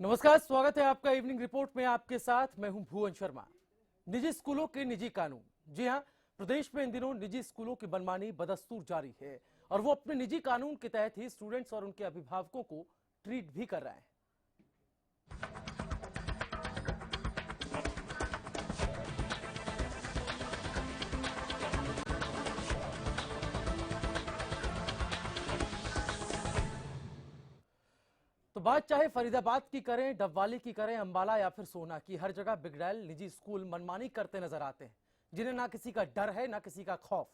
नमस्कार, स्वागत है आपका इवनिंग रिपोर्ट में। आपके साथ मैं हूं भुवन शर्मा। निजी स्कूलों के निजी कानून, जी हां, प्रदेश में इन दिनों निजी स्कूलों की मनमानी बदस्तूर जारी है और वो अपने निजी कानून के तहत ही स्टूडेंट्स और उनके अभिभावकों को ट्रीट भी कर रहे हैं। तो बात चाहे फरीदाबाद की करें, डबवाली की करें, अंबाला या फिर सोना की, हर जगह बिगड़ैल निजी स्कूल मनमानी करते नजर आते हैं, जिन्हें ना किसी का डर है ना किसी का खौफ।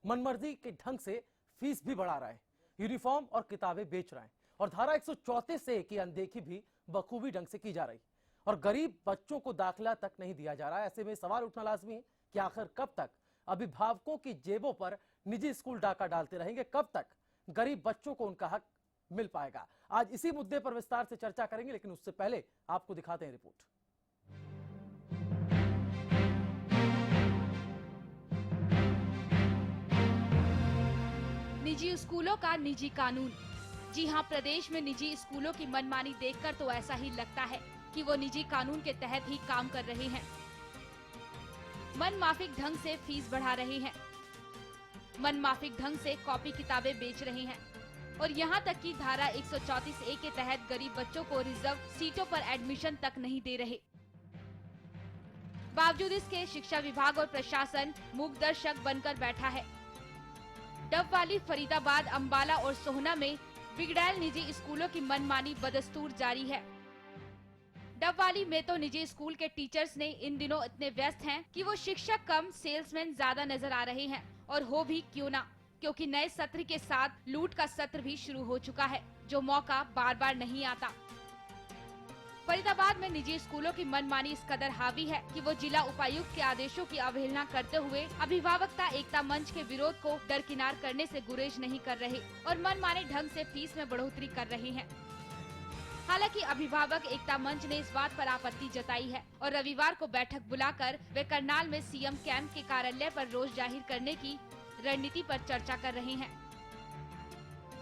मनमर्जी के ढंग से फीस भी बढ़ा रहे हैं, यूनिफॉर्म और किताबें बेच रहे हैं और धारा 134 ए की अनदेखी भी बखूबी ढंग से की जा रही और गरीब बच्चों को दाखिला तक नहीं दिया जा रहा है। ऐसे में सवाल उठना लाजमी है कि आखिर कब तक अभिभावकों की जेबों पर निजी स्कूल डाका डालते रहेंगे, कब तक गरीब बच्चों को उनका हक मिल पाएगा। आज इसी मुद्दे पर विस्तार से चर्चा करेंगे, लेकिन उससे पहले आपको दिखाते हैं रिपोर्ट। निजी स्कूलों का निजी कानून। जी हां, प्रदेश में निजी स्कूलों की मनमानी देखकर तो ऐसा ही लगता है कि वो निजी कानून के तहत ही काम कर रहे हैं। मनमाफिक ढंग से फीस बढ़ा रहे हैं, मनमाफिक ढंग से कॉपी किताबें बेच रहे हैं और यहाँ तक कि धारा 134 ए के तहत गरीब बच्चों को रिजर्व सीटों पर एडमिशन तक नहीं दे रहे। बावजूद इसके शिक्षा विभाग और प्रशासन मूकदर्शक बनकर बैठा है। डबवाली, फरीदाबाद, अंबाला और सोहना में बिगड़ैल निजी स्कूलों की मनमानी बदस्तूर जारी है। डबवाली में तो निजी स्कूल के टीचर्स ने इन दिनों इतने व्यस्त हैं कि वो शिक्षक कम सेल्समैन ज्यादा नजर आ रहे हैं, और हो भी क्यों ना, क्योंकि नए सत्र के साथ लूट का सत्र भी शुरू हो चुका है, जो मौका बार बार नहीं आता। फरीदाबाद में निजी स्कूलों की मनमानी इस कदर हावी है कि वो जिला उपायुक्त के आदेशों की अवहेलना करते हुए अभिभावकता एकता मंच के विरोध को दरकिनार करने से गुरेज नहीं कर रहे और मनमाने ढंग से फीस में बढ़ोतरी कर रहे हैं। हालांकि अभिभावक एकता मंच ने इस बात पर आपत्ति जताई है और रविवार को बैठक बुलाकर वे करनाल में सीएम कैंप के कार्यालय पर रोष जाहिर करने की रणनीति पर चर्चा कर रहे हैं।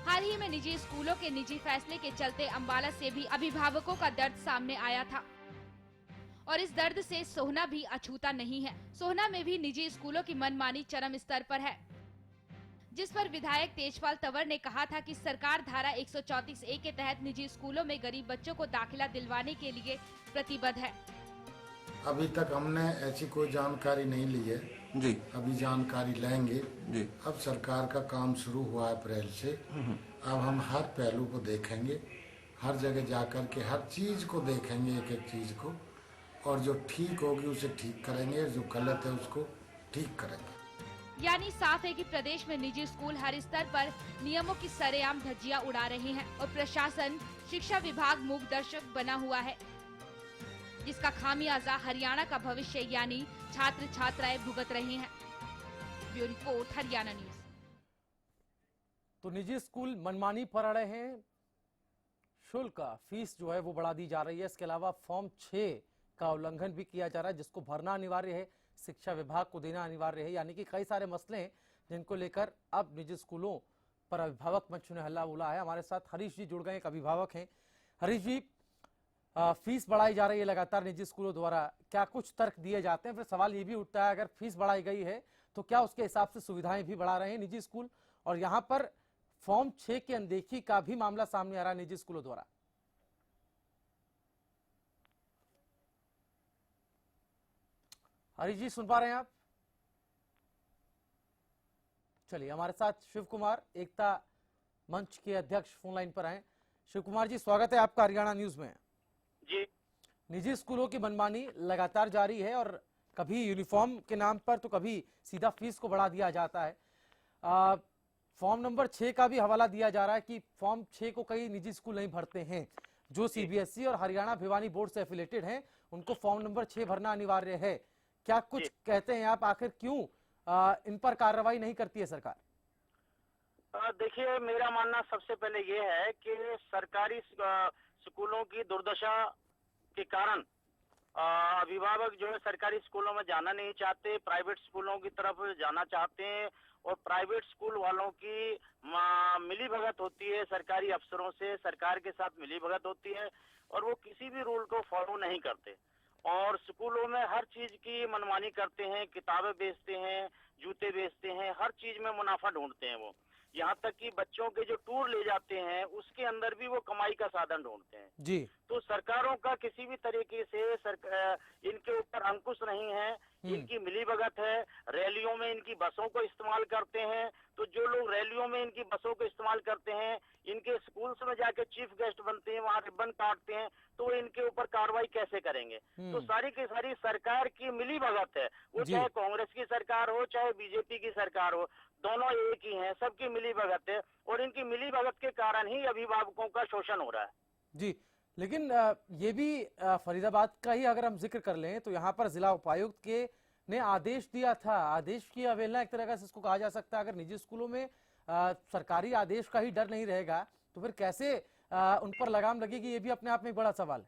हाल ही में निजी स्कूलों के निजी फैसले के चलते अंबाला से भी अभिभावकों का दर्द सामने आया था और इस दर्द से सोहना भी अछूता नहीं है। सोहना में भी निजी स्कूलों की मनमानी चरम स्तर पर है, जिस पर विधायक तेजपाल तंवर ने कहा था कि सरकार धारा 134 ए के तहत निजी स्कूलों में गरीब बच्चों को दाखिला दिलवाने के लिए प्रतिबद्ध है। अभी तक हमने ऐसी कोई जानकारी नहीं ली है जी। अभी जानकारी लेंगे जी। अब सरकार का काम शुरू हुआ है अप्रैल से। अब हम हर पहलू को देखेंगे, हर जगह जाकर के हर चीज को देखेंगे, एक एक चीज को, और जो ठीक होगी उसे ठीक करेंगे, जो गलत है उसको ठीक करेंगे। यानी साफ है कि प्रदेश में निजी स्कूल हर स्तर पर नियमों की सरेआम धज्जियां उड़ा रहे हैं और प्रशासन, शिक्षा विभाग मूकदर्शक बना हुआ है, जिसका खामियाजा हरियाणा का भविष्य यानी छात्र छात्राएं भुगत रहे हैं। Bureau report, Haryana news. तो निजी स्कूल मनमानी पर अड़े हैं, शुल्क फीस जो है वो बढ़ा दी जा रही है। इसके अलावा फॉर्म 6 का उल्लंघन भी किया जा रहा है, जिसको भरना अनिवार्य है, शिक्षा विभाग को देना अनिवार्य है। यानी कि कई सारे मसले हैं जिनको लेकर अब निजी स्कूलों पर अभिभावक मंच ने हल्ला बोला है। हमारे साथ हरीश जी जुड़ गए, एक अभिभावक हैं। हरीश जी, फीस बढ़ाई जा रही है लगातार निजी स्कूलों द्वारा, क्या कुछ तर्क दिए जाते हैं? फिर सवाल ये भी उठता है, अगर फीस बढ़ाई गई है तो क्या उसके हिसाब से सुविधाएं भी बढ़ा रहे हैं निजी स्कूल? और यहाँ पर फॉर्म 6 की अनदेखी का भी मामला सामने आ रहा है निजी स्कूलों द्वारा। हरीश जी, सुन पा रहे हैं आप? चलिए, हमारे साथ शिव कुमार, एकता मंच के अध्यक्ष, फोन लाइन पर हैं। शिव कुमार जी, स्वागत है आपका हरियाणा न्यूज में। जी। निजी स्कूलों की मनमानी लगातार जारी है और कभी यूनिफॉर्म के नाम पर तो कभी सीधा फीस को बढ़ा दिया जाता है। फॉर्म नंबर 6 का भी हवाला दिया जा रहा है कि फॉर्म 6 को कई निजी स्कूल नहीं भरते हैं। जो सीबीएसई और हरियाणा भिवानी बोर्ड से एफिलेटेड हैं, उनको फॉर्म नंबर 6 भरना अनिवार्य है। क्या कुछ कहते हैं आप, आखिर क्यों इन पर कार्रवाई नहीं करती है सरकार? देखिए, मेरा मानना सबसे पहले ये है कि सरकारी स्कूलों की दुर्दशा के कारण अभिभावक जो है सरकारी स्कूलों में जाना नहीं चाहते, प्राइवेट स्कूलों की तरफ जाना चाहते हैं और प्राइवेट स्कूल वालों की मिली भगत होती है सरकारी अफसरों से, सरकार के साथ मिली भगत होती है और वो किसी भी रूल को फॉलो नहीं करते और स्कूलों में हर चीज की मनमानी करते हैं, किताबें बेचते हैं, जूते बेचते हैं, हर चीज में मुनाफा ढूंढते हैं वो। यहाँ तक कि बच्चों के जो टूर ले जाते हैं उसके अंदर भी वो कमाई का साधन ढूंढते हैं। जी। तो सरकारों का किसी भी तरीके से इनके ऊपर अंकुश नहीं है, इनकी मिलीभगत है। रैलियों में इनकी बसों को इस्तेमाल करते हैं, तो जो लोग रैलियों में इनकी बसों को इस्तेमाल करते हैं, इनके स्कूल्स में जाके चीफ गेस्ट बनते हैं, वहाँ रिबन काटते हैं, तो इनके ऊपर कार्रवाई कैसे करेंगे? तो सारी की सारी सरकार की मिलीभगत है, वो चाहे कांग्रेस की सरकार हो चाहे बीजेपी की सरकार हो, दोनों एक ही हैं, सबकी मिलीभगत है और इनकी मिलीभगत के कारण ही अभिभावकों का शोषण हो रहा है। जी, लेकिन ये भी फरीदाबाद का ही अगर हम जिक्र कर लें तो यहाँ पर जिला उपायुक्त के ने आदेश दिया था, आदेश की अवहेलना एक तरह का इसको कहा जा सकता है। अगर निजी स्कूलों में सरकारी आदेश का ही डर नहीं रहेगा तो फिर कैसे उन पर लगाम लगेगी, ये भी अपने आप में एक बड़ा सवाल है।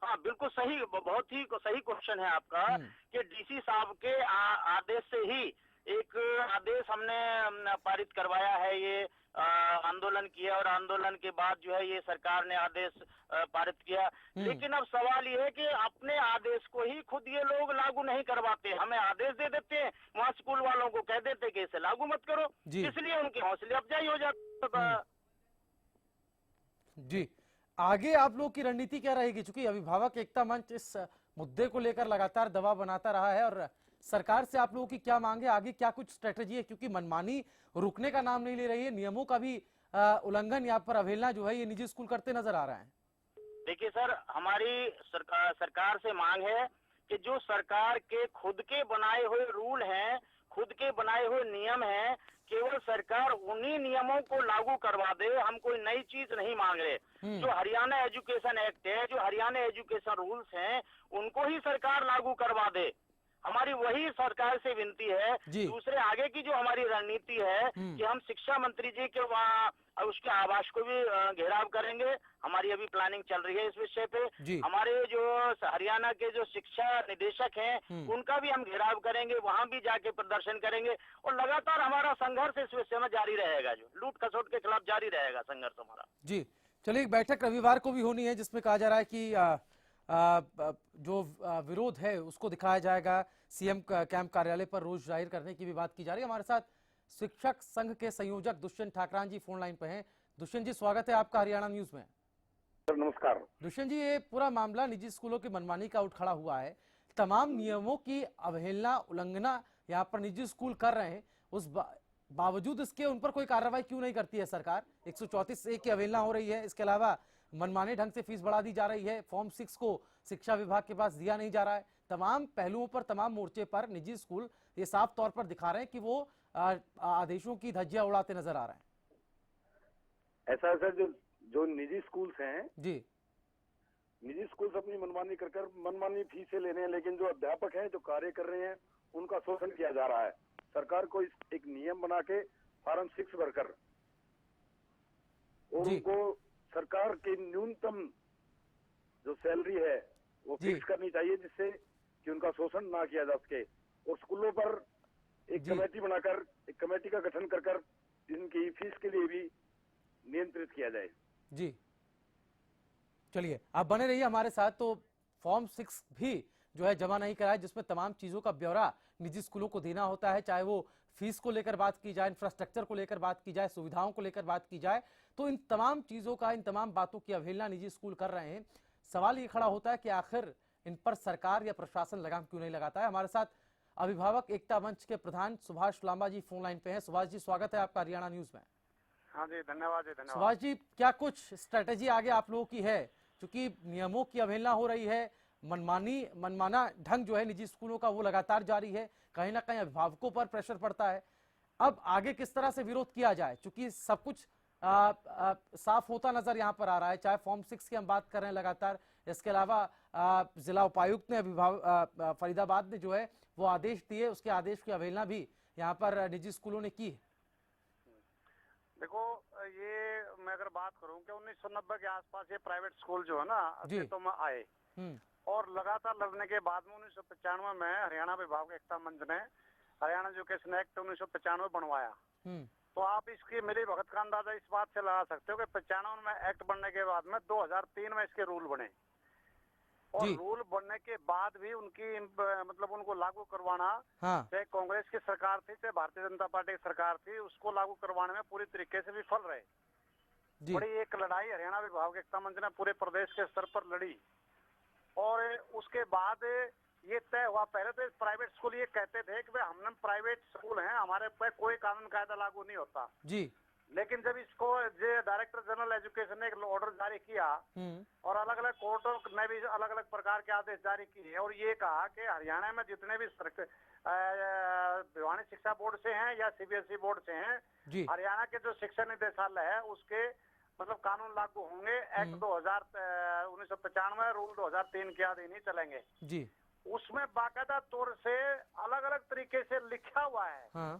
हाँ बिल्कुल सही, बहुत ही सही क्वेश्चन है आपका कि डीसी साहब के आदेश से ही एक आदेश हमने पारित करवाया है, ये आंदोलन किया और आंदोलन के बाद जो है ये सरकार ने आदेश पारित किया। लेकिन अब सवाल ये है कि अपने आदेश को ही खुद ये लोग लागू नहीं करवाते, हमें आदेश दे देते हैं, वहाँ स्कूल वालों को कह देते कि इसे लागू मत करो, इसलिए उनकी हौसले अफजाई हो जाती। जी, आगे आप लोगों की रणनीति क्या रहेगी? चूंकि अभिभावक एकता मंच इस मुद्दे को लेकर लगातार दबाव बनाता रहा है और सरकार से आप लोगों की क्या मांग है, आगे क्या कुछ स्ट्रेटेजी है? क्योंकि मनमानी रुकने का नाम नहीं ले रही है, नियमों का भी उल्लंघन यहाँ पर अवहेलना जो है ये निजी स्कूल करते नजर आ रहे हैं। देखिए सर, हमारी सरकार से मांग है कि जो सरकार के खुद के बनाए हुए रूल हैं, खुद के बनाए हुए नियम हैं, केवल सरकार उन्हीं नियमों को लागू करवा दे। हम कोई नई चीज नहीं मांग रहे। जो हरियाणा एजुकेशन एक्ट है, जो हरियाणा एजुकेशन रूल्स हैं, उनको ही सरकार लागू करवा दे। हमारी वही सरकार से विनती है। दूसरे आगे की जो हमारी रणनीति है कि हम शिक्षा मंत्री जी के वहाँ उसके आवास को भी घेराव करेंगे। हमारी अभी प्लानिंग चल रही है इस विषय पे। हमारे जो हरियाणा के जो शिक्षा निदेशक हैं उनका भी हम घेराव करेंगे, वहाँ भी जाके प्रदर्शन करेंगे और लगातार हमारा संघर्ष इस विषय में जारी रहेगा। जो लूट खसोट के खिलाफ जारी रहेगा संघर्ष हमारा। जी चलिए, एक बैठक रविवार को भी होनी है जिसमें कहा जा रहा है कि जो विरोध है उसको दिखाया जाएगा। सीएम कैंप कार्यालय पर रोष जाहिर करने की भी बात की जा रही है। हमारे साथ शिक्षक संघ के संयोजक दुष्यंत ठाकरान जी फोन लाइन पे हैं। दुष्यंत जी, स्वागत है आपका हरियाणा न्यूज में। सर नमस्कार। दुष्यंत जी, ये पूरा मामला निजी स्कूलों की मनमानी का उठ खड़ा हुआ है। तमाम नियमों की अवहेलना उल्लंघना यहाँ पर निजी स्कूल कर रहे हैं, उस बावजूद इसके उन पर कोई कार्रवाई क्यों नहीं करती है सरकार? 134A की अवहेलना हो रही है, इसके अलावा मनमाने ढंग से फीस बढ़ा दी जा रही है, फॉर्म 6 को शिक्षा विभाग के पास दिया नहीं जा रहा है। तमाम पहलुओं पर, तमाम मोर्चे पर निजी स्कूल ये साफ तौर पर दिखा रहे हैं कि वो आदेशों की धज्जियां उड़ाते नजर आ रहे हैं। ऐसा है सर, जो निजी स्कूल्स हैं जी, निजी स्कूल्स अपनी मनमानी कर मनमानी फीसें ले रहे हैं, लेकिन जो अध्यापक हैं, जो कार्य कर रहे हैं, उनका शोषण किया जा रहा है। सरकार को एक नियम बना के फॉर्म 6 भरकर और उनको सरकार की न्यूनतम जो सैलरी है वो फिक्स करनी चाहिए, जिससे कि उनका शोषण ना किया जा सके। और स्कूलों पर एक कमेटी बनाकर, एक कमेटी का गठन कर इनकी फीस के लिए भी नियंत्रित किया जाए। जी चलिए, आप बने रहिए हमारे साथ। तो फॉर्म 6 भी जो है जमा नहीं कराया, जिसमें तमाम चीजों का ब्यौरा निजी स्कूलों को देना होता है, चाहे वो फीस को लेकर बात की जाए, इंफ्रास्ट्रक्चर को लेकर बात की जाए, सुविधाओं को लेकर बात की जाए। तो इन तमाम चीजों का, इन तमाम बातों की अवहेलना निजी स्कूल कर रहे हैं। सवाल ये खड़ा होता है कि आखिर इन पर सरकार या प्रशासन लगाम क्यों नहीं लगाता है? हमारे साथ अभिभावक एकता मंच के प्रधान सुभाष लांबा जी फोन लाइन पे हैं। सुभाष जी, स्वागत है आपका हरियाणा न्यूज में। हाँ जी, धन्यवाद धन्यवाद। सुभाष जी, क्या कुछ स्ट्रेटेजी आगे आप लोगों की है? क्योंकि नियमों की अवहेलना हो रही है, मनमाना ढंग जो है निजी स्कूलों का वो लगातार जारी है, कहीं ना कहीं अभिभावकों पर प्रेशर पड़ता है। अब आगे किस तरह से विरोध किया जाए? क्योंकि सब कुछ साफ होता नजर यहाँ पर आ रहा है, चाहे फॉर्म 6 की हम बात कर रहे हैं लगातार, इसके अलावा जिला उपायुक्त ने फरीदाबाद ने जो है वो आदेश दिए, उसके आदेश की अवहेलना भी यहाँ पर निजी स्कूलों ने की। देखो, ये मैं अगर बात करूं कि 1990 के आसपास ये प्राइवेट स्कूल जो है ना अस्तित्व में आए और लगातार लड़ने के बाद में 1995 में हरियाणा विभाग एकता मंच ने हरियाणा एजुकेशन एक्ट 1995 बनवाया। हम्म, तो आप इसकी मिली भगत का अंदाजा इस बात से लगा सकते हो कि 95 में एक्ट बनने के बाद में 2003 में इसके रूल बने, और जी। रूल बनने के बाद भी उनकी मतलब उनको लागू करवाना, हाँ, चाहे कांग्रेस की सरकार थी चाहे भारतीय जनता पार्टी की सरकार थी, उसको लागू करवाने में पूरी तरीके से विफल रहे। जी, बड़ी एक लड़ाई हरियाणा अभिभावक मंच ने पूरे प्रदेश के स्तर पर लड़ी, और उसके बाद ये तय हुआ। पहले तो प्राइवेट स्कूल ये कहते थे कि भाई हमने प्राइवेट स्कूल हैं, हमारे पे कोई कानून कायदा लागू नहीं होता, जी, लेकिन जब इसको जो डायरेक्टर जनरल एजुकेशन ने एक ऑर्डर जारी किया और अलग अलग कोर्टों ने भी अलग अलग प्रकार के आदेश जारी किए, और ये कहा कि हरियाणा में जितने भी भिवानी शिक्षा बोर्ड से हैं या सीबीएसई बोर्ड से हैं, जी, हरियाणा के जो शिक्षा निदेशालय है उसके मतलब कानून लागू होंगे। एक्ट 1995 रूल 2003 के अधीन ही चलेंगे। जी, उसमें बाकायदा तौर से अलग अलग तरीके से लिखा हुआ है हाँ,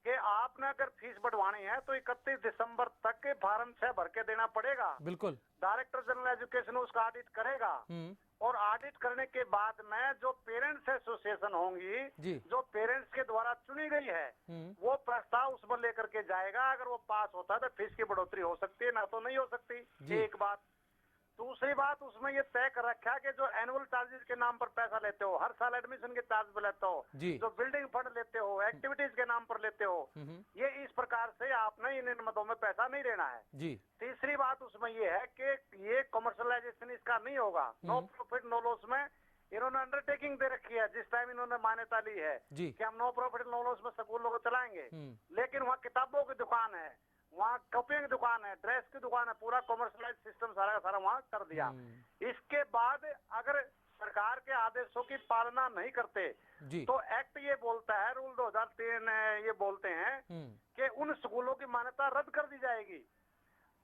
कि आपने अगर फीस बढ़वानी है तो 31 दिसंबर तक के फॉर्म 6 भर के देना पड़ेगा। बिल्कुल, डायरेक्टर जनरल एजुकेशन उसका ऑडिट करेगा, और ऑडिट करने के बाद में जो पेरेंट्स एसोसिएशन होंगी, जी, जो पेरेंट्स के द्वारा चुनी गई है, वो प्रस्ताव उसमें लेकर के जाएगा। अगर वो पास होता है तो फीस की बढ़ोतरी हो सकती है, ना तो नहीं हो सकती। जी। एक बात। दूसरी बात, उसमें ये तय कर रखा है कि जो एनुअल चार्जेस के नाम पर पैसा लेते हो, हर साल एडमिशन के चार्ज पे लेते हो, जी। जो बिल्डिंग फंड लेते हो, एक्टिविटीज के नाम पर लेते हो, ये इस प्रकार से आपने इन मदों में पैसा नहीं लेना है। जी, तीसरी बात उसमें ये है कि ये कमर्शलाइजेशन इसका नहीं होगा। नो प्रॉफिट नो लॉस में इन्होंने अंडरटेकिंग दे रखी है, जिस टाइम इन्होंने मान्यता ली है जी। कि हम नो प्रॉफिट नो लॉस में स्कूलों को चलाएंगे, लेकिन वहाँ किताबों की दुकान है, वहाँ कॉपियों की दुकान है, ड्रेस की दुकान है, पूरा कॉमर्शलाइज सिस्टम सारा का सारा वहाँ कर दिया। इसके बाद अगर सरकार के आदेशों की पालना नहीं करते जी, तो एक्ट ये बोलता है, रूल 2003 ये बोलते हैं कि उन स्कूलों की मान्यता रद्द कर दी जाएगी।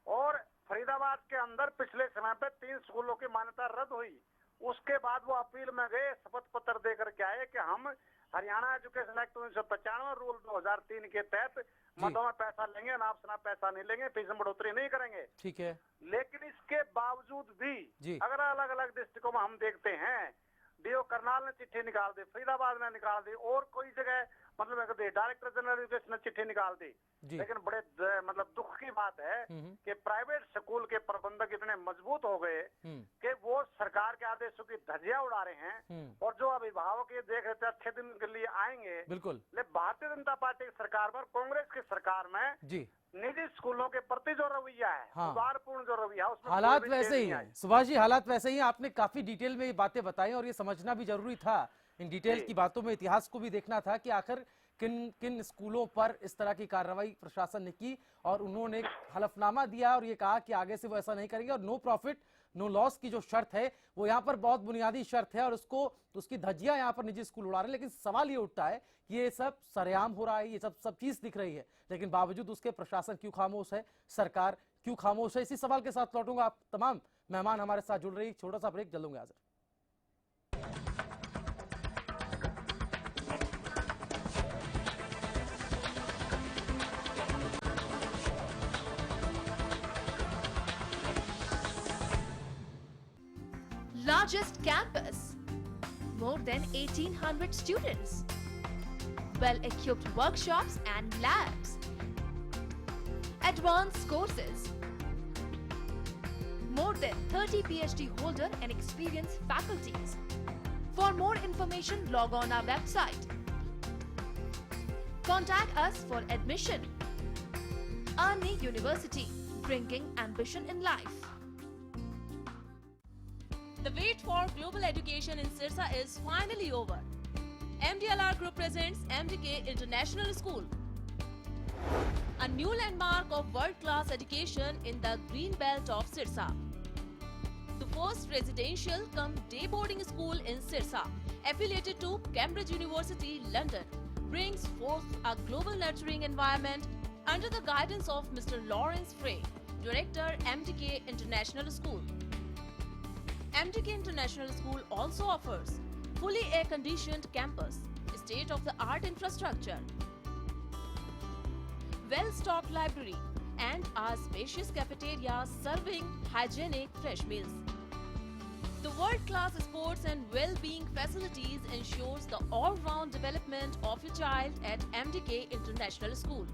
और फरीदाबाद के अंदर पिछले समय पे 3 स्कूलों की मान्यता रद्द हुई। उसके बाद वो अपील में गए, शपथ पत्र देकर के आए कि हम हरियाणा एजुकेशन एक्ट 1995 रूल 2003 के तहत मदों में पैसा लेंगे, नाप शनाप पैसा नहीं लेंगे, फीस में बढ़ोतरी नहीं करेंगे। ठीक है। लेकिन इसके बावजूद भी जी। अगर अलग अलग डिस्ट्रिक्टों में हम देखते हैं, डीओ करनाल ने चिट्ठी निकाल दी, फरीदाबाद ने निकाल दी, और कोई जगह मतलब डायरेक्टर जनरल एजुकेशन ने चिट्ठी निकाल दी। लेकिन बड़े मतलब दुख की बात है कि प्राइवेट स्कूल के प्रबंधक इतने मजबूत हो गए कि वो सरकार के आदेशों की धज्जियां उड़ा रहे हैं, और जो अभिभावक ये देख रहे थे अच्छे दिन के लिए आएंगे, बिल्कुल, लेकिन भारतीय जनता पार्टी की सरकार में, कांग्रेस की सरकार में जी, निजी स्कूलों के प्रति जो रवैया है, हाँ। उदारपूर्ण जो रवैया है, उसमें हालात कोई भी वैसे चेंज ही नहीं हैं। आई। सुभाष जी, हालात वैसे ही हैं। आपने काफी डिटेल में ये बातें बताई और ये समझना भी जरूरी था। इन डिटेल जी। की बातों में इतिहास को भी देखना था कि आखिर किन किन स्कूलों पर इस तरह की कार्रवाई प्रशासन ने की, और उन्होंने हलफनामा दिया और ये कहा कि आगे से वो ऐसा नहीं करेंगे। और नो प्रॉफिट नो लॉस की जो शर्त है वो यहाँ पर बहुत बुनियादी शर्त है, और उसकी धज्जियां यहाँ पर निजी स्कूल उड़ा रहे हैं। लेकिन सवाल ये उठता है कि ये सब सरेआम हो रहा है, ये सब चीज दिख रही है, लेकिन बावजूद उसके प्रशासन क्यों खामोश है, सरकार क्यों खामोश है? इसी सवाल के साथ लौटूंगा। आप तमाम मेहमान हमारे साथ जुड़ रही। छोटा सा ब्रेक, जल्द होंगे हाजिर। Largest campus, more than 1800 students, well-equipped workshops and labs, advanced courses, more than 30 PhD holder and experienced faculties. For more information, log on our website. Contact us for admission. Arni University, bringing ambition in life. The wait for global education in Sirsa is finally over. MDLR Group presents MDK International School, a new landmark of world-class education in the green belt of Sirsa. The first residential cum day boarding school in Sirsa, affiliated to Cambridge University, London, brings forth a global nurturing environment under the guidance of Mr. Lawrence Frey, Director, MDK International School. MDK International School also offers fully air-conditioned campus, state-of-the-art infrastructure, well-stocked library, and a spacious cafeteria serving hygienic fresh meals. The world-class sports and well-being facilities ensures the all-round development of your child at MDK International School.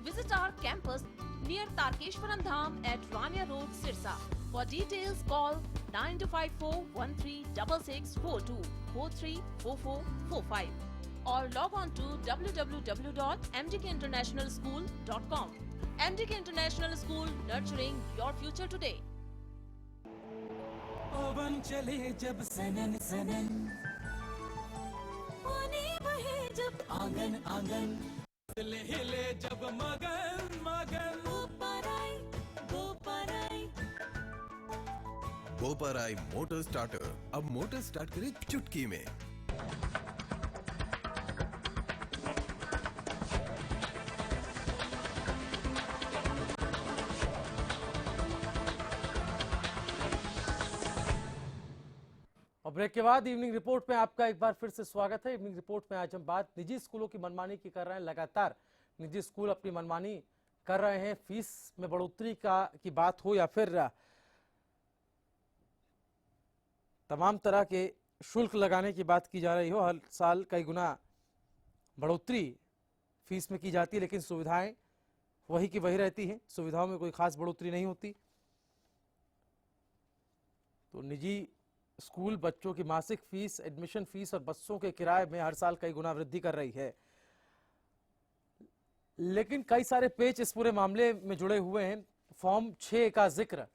Visit our campus near Tarkeshwaram Dham at Rania Road, Sirsa. For details, call 9254136642 434445 or log on to www.mdkinternationalschool.com. MDK International School, nurturing your future today. पवन चले जब सनन सनन, पानी बहे जब आंगन आंगन, हिले हिले जब मगन मगन, गोपराई बोपराई मोटर स्टार्टर अब मोटर स्टार्ट करे चुटकी में। और ब्रेक के बाद इवनिंग रिपोर्ट में आपका एक बार फिर से स्वागत है। इवनिंग रिपोर्ट में आज हम बात निजी स्कूलों की मनमानी की कर रहे हैं। लगातार निजी स्कूल अपनी मनमानी कर रहे हैं, फीस में बढ़ोतरी की बात हो या फिर तमाम तरह के शुल्क लगाने की बात की जा रही हो। हर साल कई गुना बढ़ोतरी फीस में की जाती है, लेकिन सुविधाएं वही की वही रहती हैं, सुविधाओं में कोई खास बढ़ोतरी नहीं होती। तो निजी स्कूल बच्चों की मासिक फीस, एडमिशन फीस और बसों के किराए में हर साल कई गुना वृद्धि कर रही है। लेकिन कई सारे पेच इस पूरे मामले में जुड़े हुए हैं। फॉर्म 6 का जिक्र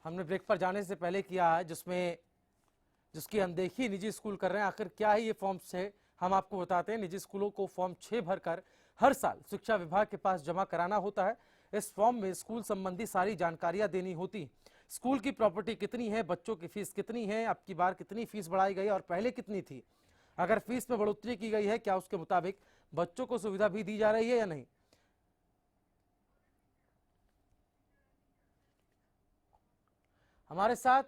हमने ब्रेक पर जाने से पहले किया है, जिसकी अनदेखी निजी स्कूल कर रहे हैं। आखिर क्या है ये फॉर्म 6, हम आपको बताते हैं। निजी स्कूलों को फॉर्म 6 भरकर हर साल शिक्षा विभाग के पास जमा कराना होता है। इस फॉर्म में स्कूल संबंधी सारी जानकारियां देनी होती। स्कूल की प्रॉपर्टी कितनी है, बच्चों की फीस कितनी है, अब की बार कितनी फीस बढ़ाई गई और पहले कितनी थी, अगर फीस में बढ़ोतरी की गई है क्या उसके मुताबिक बच्चों को सुविधा भी दी जा रही है या नहीं। हमारे साथ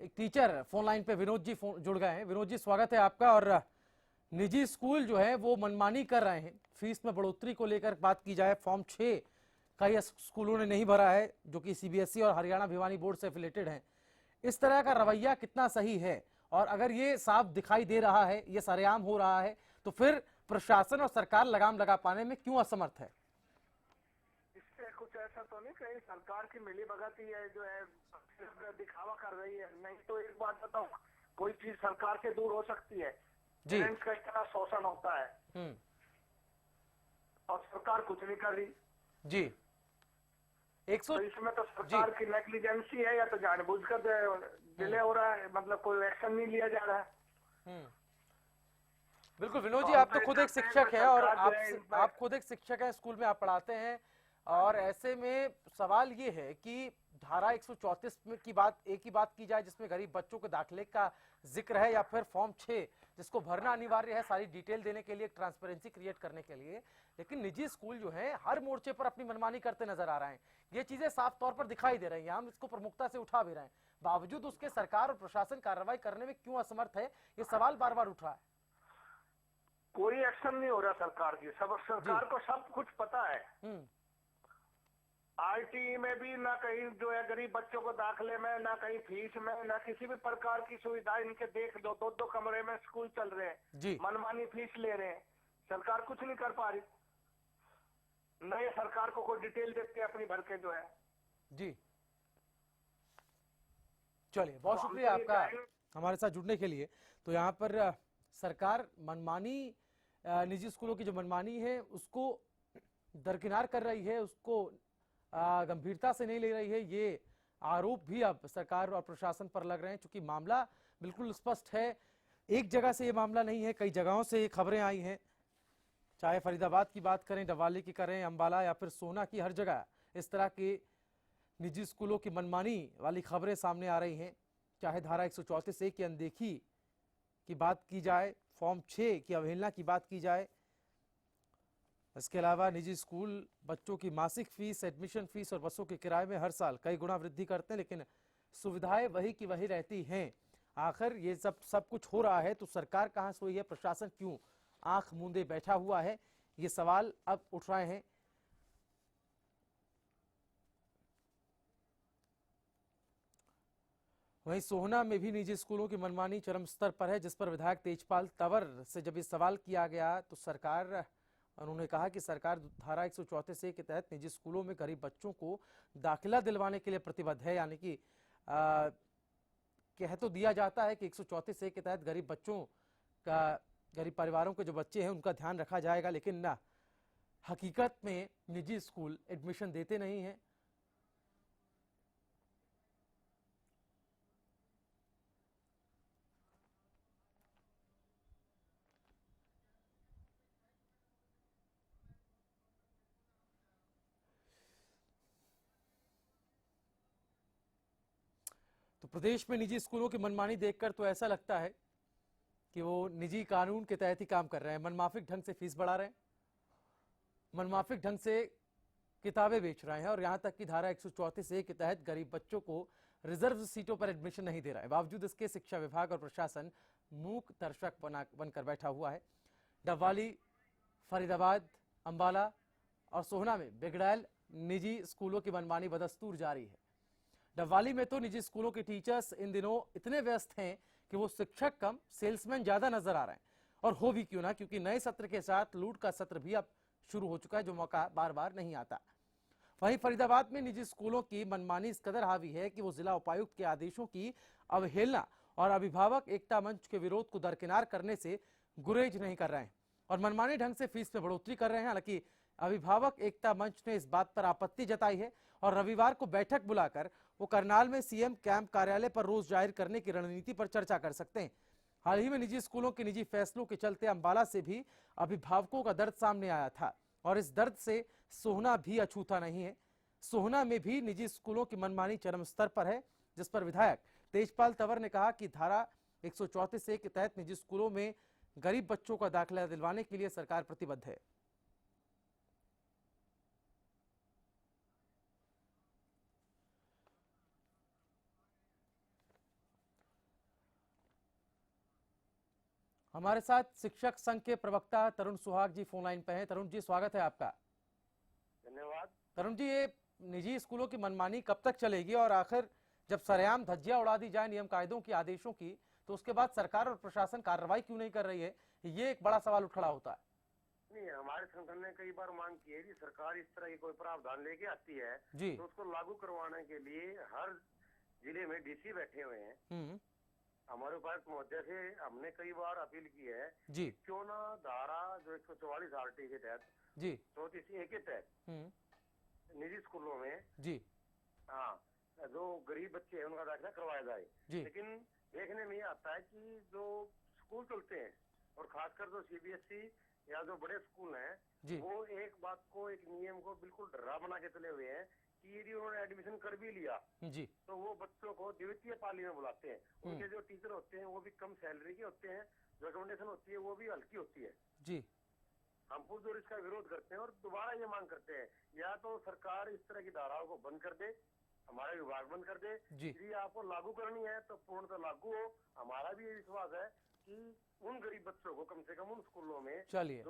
एक टीचर फोन लाइन पे विनोद जी जुड़ गए हैं। विनोद जी, स्वागत है आपका। और निजी स्कूल जो है वो मनमानी कर रहे हैं, फीस में बढ़ोतरी को लेकर बात की जाए, फॉर्म 6 कई स्कूलों ने नहीं भरा है, जो कि सीबीएसई और हरियाणा भिवानी बोर्ड से एफिलेटेड हैं। इस तरह का रवैया कितना सही है, और अगर ये साफ दिखाई दे रहा है, ये सरेआम हो रहा है, तो फिर प्रशासन और सरकार लगाम लगा पाने में क्यों असमर्थ है? इससे कुछ ऐसा तो नहीं कहीं सरकार की मिली भगत ही है जो है दिखावा कर रही है। नहीं तो एक बात बताऊं, कोई चीज सरकार से दूर हो सकती है जी, का इतना शोषण होता है और सरकार कुछ नहीं कर रही जी। तो इसमें तो सरकार की नेग्लिजेंसी है या तो जानबूझकर डिले हो रहा है, मतलब कोई एक्शन नहीं लिया जा रहा है। बिल्कुल विनोद जी, आप तो खुद एक शिक्षक है और आप खुद एक शिक्षक हैं, स्कूल में आप पढ़ाते हैं, और ऐसे में सवाल ये है कि धारा 134 में की बात एक ही बात की जाए जिसमें गरीब बच्चों के दाखिले का जिक्र है, या फिर फॉर्म 6 जिसको भरना अनिवार्य है सारी डिटेल देने के लिए, ट्रांसपेरेंसी क्रिएट करने के लिए। लेकिन निजी स्कूल जो है हर मोर्चे पर अपनी मनमानी करते नजर आ रहे हैं। ये चीजें साफ तौर पर दिखाई दे रही हैं, हम इसको प्रमुखता से उठा भी रहे हैं। बावजूद उसके सरकार और प्रशासन कार्रवाई करने में क्यों असमर्थ है, ये सवाल बार बार उठ रहा है। कोई एक्शन नहीं हो रहा सरकार की, सरकार को सब कुछ पता है। आईटी में भी ना कहीं जो है गरीब बच्चों को दाखिले में, ना कहीं फीस में, ना किसी भी प्रकार की सुविधा इनके देख लो, दो कमरे में स्कूल चल रहे हैं, मनमानी फीस ले रहे हैं, सरकार कुछ नहीं कर पा रही। नए सरकार को कोई डिटेल देते अपनी भर के जो है। जी चलिए, बहुत शुक्रिया आपका हमारे साथ जुड़ने के लिए। तो यहाँ पर सरकार मनमानी, निजी स्कूलों की जो मनमानी है उसको दरकिनार कर रही है, उसको गंभीरता से नहीं ले रही है। ये आरोप भी अब सरकार और प्रशासन पर लग रहे हैं, क्योंकि मामला बिल्कुल स्पष्ट है। एक जगह से ये मामला नहीं है, कई जगहों से ये खबरें आई हैं, चाहे फरीदाबाद की बात करें, डवाली की करें, अंबाला या फिर सोना की, हर जगह इस तरह के निजी स्कूलों की मनमानी वाली खबरें सामने आ रही हैं। चाहे धारा 134A की अनदेखी की बात की जाए, फॉर्म 6 की अवहेलना की बात की जाए, इसके अलावा निजी स्कूल बच्चों की मासिक फीस, एडमिशन फीस और बसों के किराए में हर साल कई गुना वृद्धि करते हैं, लेकिन सुविधाएं वही की वही रहती हैं। आखिर ये सब कुछ हो रहा है तो सरकार कहां सोई है, प्रशासन क्यों आंख मूंदे बैठा हुआ है, ये सवाल अब उठ रहे हैं। वहीं सोहना में भी निजी स्कूलों की मनमानी चरम स्तर पर है, जिस पर विधायक तेजपाल तंवर से जब ये सवाल किया गया तो उन्होंने कहा कि सरकार धारा 134A के तहत निजी स्कूलों में गरीब बच्चों को दाखिला दिलवाने के लिए प्रतिबद्ध है। यानी कि कह तो दिया जाता है कि 134A के तहत गरीब बच्चों का, गरीब परिवारों के जो बच्चे हैं उनका ध्यान रखा जाएगा, लेकिन ना, हकीकत में निजी स्कूल एडमिशन देते नहीं हैं। तो प्रदेश में निजी स्कूलों की मनमानी देखकर तो ऐसा लगता है कि वो निजी कानून के तहत ही काम कर रहे हैं। मनमाफिक ढंग से फीस बढ़ा रहे हैं, मनमाफिक ढंग से किताबें बेच रहे हैं और यहां तक कि धारा 134A के तहत गरीब बच्चों को रिजर्व सीटों पर एडमिशन नहीं दे रहा है। बावजूद इसके शिक्षा विभाग और प्रशासन मूक दर्शक बनकर बैठा हुआ है। डबवाली, फरीदाबाद, अंबाला और सोहना में बिगड़ैल निजी स्कूलों की मनमानी बदस्तूर जारी है। डबवाली में तो निजी स्कूलों के टीचर्स इन दिनों इतने व्यस्त हैं कि वो शिक्षक कम सेल्समैन ज्यादा नजर आ रहे हैं। और हो भी क्यों ना, क्योंकि नए सत्र के साथ लूट का सत्र भी अब शुरू हो चुका है, जो मौका बार बार नहीं आता। वहीं फरीदाबाद में निजी स्कूलों की मनमानी इस कदर हावी है कि वो जिला उपायुक्त के आदेशों की अवहेलना और अभिभावक एकता मंच के विरोध को दरकिनार करने से गुरेज नहीं कर रहे हैं और मनमानी ढंग से फीस में बढ़ोतरी कर रहे हैं। हालांकि अभिभावक एकता मंच ने इस बात पर आपत्ति जताई है और रविवार को बैठक बुलाकर वो करनाल में सीएम कैंप कार्यालय पर रोष जाहिर करने की रणनीति पर चर्चा कर सकते हैं। हाल ही में निजी स्कूलों के निजी फैसलों के चलते अंबाला से भी अभिभावकों का दर्द सामने आया था और इस दर्द से सोहना भी अछूता नहीं है। सोहना में भी निजी स्कूलों की मनमानी चरम स्तर पर है, जिस पर विधायक तेजपाल तंवर ने कहा कि धारा 134A के तहत निजी स्कूलों में गरीब बच्चों का दाखिला दिलवाने के लिए सरकार प्रतिबद्ध है। हमारे साथ शिक्षक संघ के प्रवक्ता तरुण सुहाग जी फोन लाइन पे हैं। तरुण जी, स्वागत है आपका। धन्यवाद। तरुण जी, ये निजी स्कूलों की मनमानी कब तक चलेगी और आखिर जब सरेआम धज्जियां उड़ा दी जाए नियम कायदों की, आदेशों की, तो उसके बाद सरकार और प्रशासन कार्रवाई क्यों नहीं कर रही है? ये एक बड़ा सवाल खड़ा होता है। नहीं, हमारे संगठन ने कई बार मांग की है कि सरकार इस तरह की कोई प्रावधान लेके आती है जी, तो उसको लागू करवाने के लिए हर जिले में डीसी बैठे हुए हैं। हमारे उपायुक्त महोदय से हमने कई बार अपील की है जी, क्यों ना धारा जो 144 RT के तहत जी, 34A के तहत निजी स्कूलों में जी, हाँ, जो गरीब बच्चे हैं उनका दाखिला करवाया जाए। लेकिन देखने में ये आता है कि जो स्कूल चलते हैं और खासकर जो CBSE या जो बड़े स्कूल हैं वो एक बात को, एक नियम को बिल्कुल डरा बना के चले हुए हैं कि यदि उन्होंने एडमिशन कर भी लिया जी, तो वो बच्चों को द्वितीय पाली में बुलाते हैं। उनके जो टीचर होते हैं वो भी कम सैलरी के होते हैं, जो रिकमेंडेशन होती है वो भी हल्की होती है जी। हम पुरजोर इसका विरोध करते हैं और दोबारा ये मांग करते हैं या तो सरकार इस तरह की धाराओं को बंद कर दे, हमारा विभाग बंद कर दे। यदि आपको लागू करनी है तो पूर्णतः लागू हो। हमारा भी ये विश्वास है कि उन गरीब बच्चों को कम से कम उन स्कूलों में। चलिए,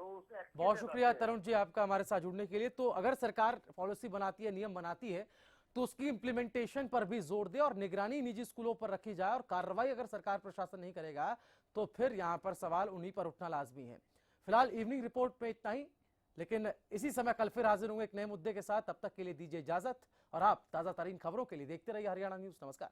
बहुत शुक्रिया तरुण जी आपका हमारे साथ जुड़ने के लिए। तो अगर सरकार पॉलिसी बनाती है, नियम बनाती है, तो उसकी इम्प्लीमेंटेशन पर भी जोर दे और निगरानी निजी स्कूलों पर रखी जाए और कार्रवाई अगर सरकार प्रशासन नहीं करेगा तो फिर यहाँ पर सवाल उन्हीं पर उठना लाजमी है। फिलहाल इवनिंग रिपोर्ट में इतना ही, लेकिन इसी समय कल फिर हाजिर होंगे एक नए मुद्दे के साथ। तब तक के लिए दीजिए इजाजत और आप ताजा तरीन खबरों के लिए देखते रहिए हरियाणा न्यूज। नमस्कार।